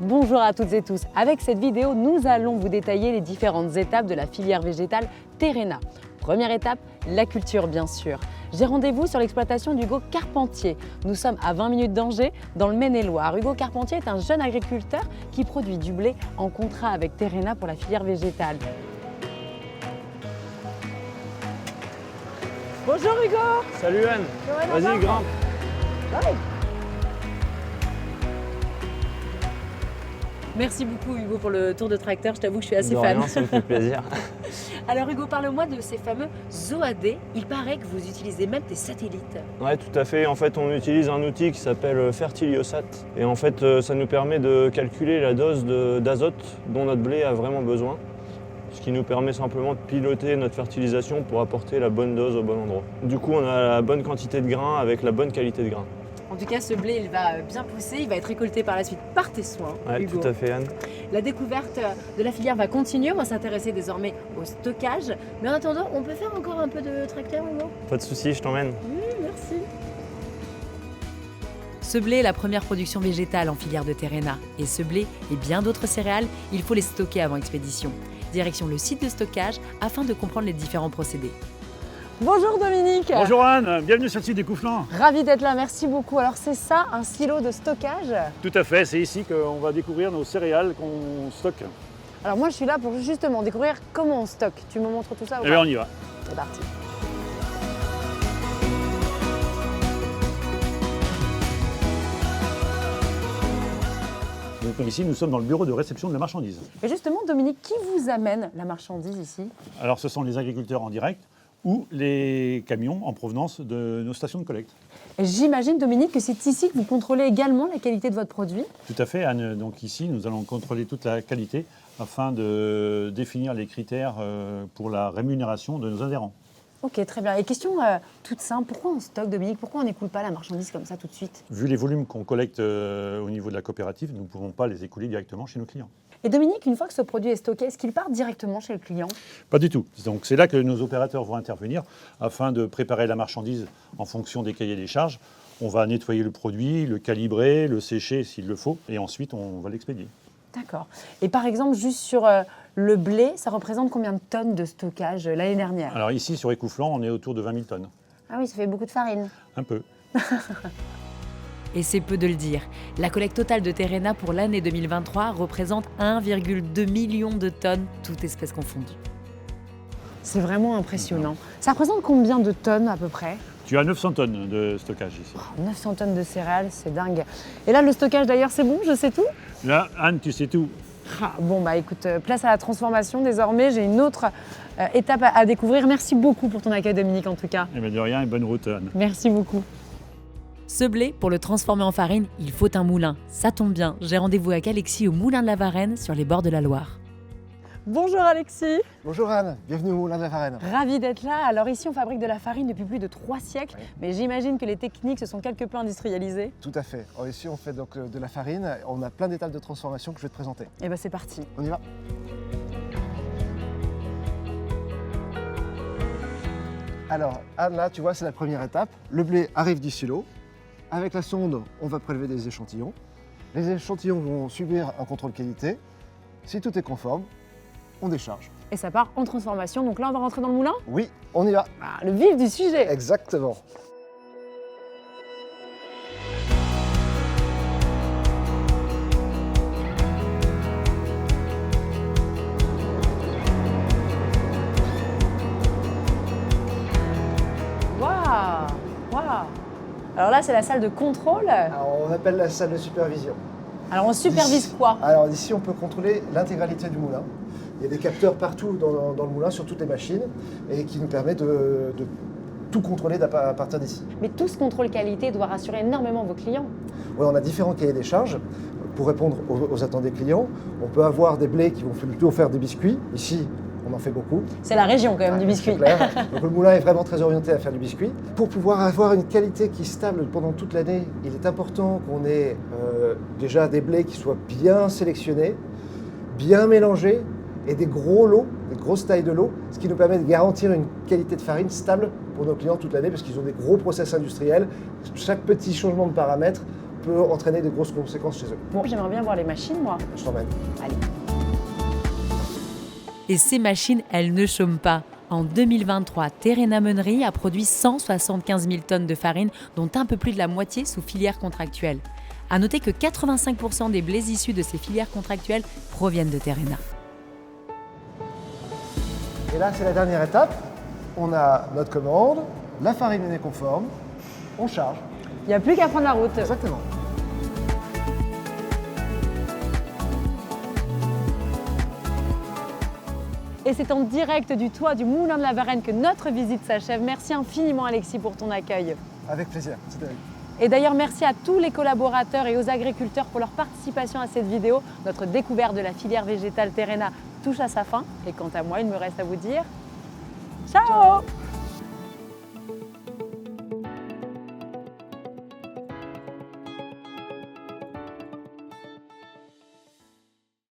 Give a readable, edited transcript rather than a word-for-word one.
Bonjour à toutes et tous. Avec cette vidéo, nous allons vous détailler les différentes étapes de la filière végétale Terrena. Première étape, la culture bien sûr. J'ai rendez-vous sur l'exploitation d'Hugo Carpentier. Nous sommes à 20 minutes d'Angers, dans le Maine-et-Loire. Hugo Carpentier est un jeune agriculteur qui produit du blé en contrat avec Terrena pour la filière végétale. Bonjour Hugo. Salut Anne. Vas-y, grimpe. Ouais. Merci beaucoup Hugo pour le tour de tracteur, je t'avoue que je suis assez fan. Rien, ça me fait plaisir. Alors Hugo, parle-moi de ces fameux ZOAD. Il paraît que vous utilisez même des satellites. Ouais, tout à fait. En fait, on utilise un outil qui s'appelle Fertiliosat. Et en fait, ça nous permet de calculer la dose d'azote dont notre blé a vraiment besoin. Ce qui nous permet simplement de piloter notre fertilisation pour apporter la bonne dose au bon endroit. Du coup, on a la bonne quantité de grains avec la bonne qualité de grains. En tout cas, ce blé, il va bien pousser, il va être récolté par la suite par tes soins, Ouais, Hugo. tout à fait, Anne. La découverte de la filière va continuer, on va s'intéresser désormais au stockage. Mais en attendant, on peut faire encore un peu de tracteur, Hugo? Pas de soucis, je t'emmène. Oui, merci. Ce blé est la première production végétale en filière de Terrena. Et ce blé et bien d'autres céréales, il faut les stocker avant expédition. Direction le site de stockage afin de comprendre les différents procédés. Bonjour Dominique. Bonjour Anne, bienvenue sur le site des Couflans. Ravi d'être là, merci beaucoup. Alors c'est ça, un silo de stockage? Tout à fait, c'est ici qu'on va découvrir nos céréales qu'on stocke. Alors moi je suis là pour justement découvrir comment on stocke. Tu me montres tout ça ou Eh pas? bien on y va. C'est parti. Donc ici nous sommes dans le bureau de réception de la marchandise. Et justement Dominique, qui vous amène la marchandise ici? Alors ce sont les agriculteurs en direct ou les camions en provenance de nos stations de collecte. Et j'imagine Dominique que c'est ici que vous contrôlez également la qualité de votre produit? Tout à fait Anne, donc ici nous allons contrôler toute la qualité afin de définir les critères pour la rémunération de nos adhérents. Ok, très bien. Et question toute simple, pourquoi on stocke Dominique? Pourquoi on n'écoule pas la marchandise comme ça tout de suite? Vu les volumes qu'on collecte au niveau de la coopérative, nous ne pouvons pas les écouler directement chez nos clients. Et Dominique, une fois que ce produit est stocké, est-ce qu'il part directement chez le client? Pas du tout. Donc c'est là que nos opérateurs vont intervenir afin de préparer la marchandise en fonction des cahiers des charges. On va nettoyer le produit, le calibrer, le sécher s'il le faut, et ensuite on va l'expédier. D'accord. Et par exemple, juste sur le blé, ça représente combien de tonnes de stockage l'année dernière? Alors ici sur Écouflant, on est autour de 20 000 tonnes. Ah oui, ça fait beaucoup de farine. Un peu. Et c'est peu de le dire. La collecte totale de Terrena pour l'année 2023 représente 1,2 million de tonnes, toutes espèces confondues. C'est vraiment impressionnant. Ça représente combien de tonnes à peu près? Tu as 900 tonnes de stockage ici. 900 tonnes de céréales, c'est dingue. Et là, le stockage d'ailleurs, c'est bon, je sais tout? Là, Anne, tu sais tout. Ah, bon, bah écoute, place à la transformation désormais. J'ai une autre étape à découvrir. Merci beaucoup pour ton accueil, Dominique, en tout cas. Eh bien de rien et bonne route Anne. Merci beaucoup. Ce blé, pour le transformer en farine, il faut un moulin. Ça tombe bien, j'ai rendez-vous avec Alexis au moulin de la Varenne sur les bords de la Loire. Bonjour Alexis. Bonjour Anne, bienvenue au Moulin de la Varenne. Ravi d'être là. Alors ici, on fabrique de la farine depuis plus de 3 siècles, Oui. mais j'imagine que les techniques se sont quelque peu industrialisées. Tout à fait. Alors ici, on fait donc de la farine. On a plein d'étapes de transformation que je vais te présenter. Et ben c'est parti. On y va. Alors Anne, là, tu vois, c'est la première étape. Le blé arrive du silo. Avec la sonde, on va prélever des échantillons. Les échantillons vont subir un contrôle qualité. Si tout est conforme, on décharge. Et ça part en transformation. Donc là, on va rentrer dans le moulin. Oui, on y va. Ah, le vif du sujet. Exactement. Waouh, waouh. Alors là, c'est la salle de contrôle. Alors, on appelle la salle de supervision. Alors on supervise quoi? Alors ici, on peut contrôler l'intégralité du moulin. Il y a des capteurs partout dans le moulin, sur toutes les machines, et qui nous permet de tout contrôler à partir d'ici. Mais tout ce contrôle qualité doit rassurer énormément vos clients. Ouais, on a différents cahiers des charges pour répondre aux attentes des clients. On peut avoir des blés qui vont plutôt faire des biscuits. Ici, on en fait beaucoup. C'est la région quand même du biscuit. C'est clair. Donc le moulin est vraiment très orienté à faire du biscuit. Pour pouvoir avoir une qualité qui est stable pendant toute l'année, il est important qu'on ait déjà des blés qui soient bien sélectionnés, bien mélangés et des gros lots, des grosses tailles de lots, ce qui nous permet de garantir une qualité de farine stable pour nos clients toute l'année parce qu'ils ont des gros process industriels. Chaque petit changement de paramètre peut entraîner de grosses conséquences chez eux. Bon, j'aimerais bien voir les machines, moi. Je t'emmène. Allez. Et ces machines, elles ne chôment pas. En 2023, Terrena Meunerie a produit 175 000 tonnes de farine, dont un peu plus de la moitié sous filière contractuelle. A noter que 85% des blés issus de ces filières contractuelles proviennent de Terrena. Et là, c'est la dernière étape. On a notre commande, la farine est conforme, on charge. Il n'y a plus qu'à prendre la route. Exactement. Et c'est en direct du toit du Moulin de la Varenne que notre visite s'achève. Merci infiniment Alexis pour ton accueil. Avec plaisir. Et d'ailleurs, merci à tous les collaborateurs et aux agriculteurs pour leur participation à cette vidéo. Notre découverte de la filière végétale Terrena touche à sa fin. Et quant à moi, il me reste à vous dire ciao.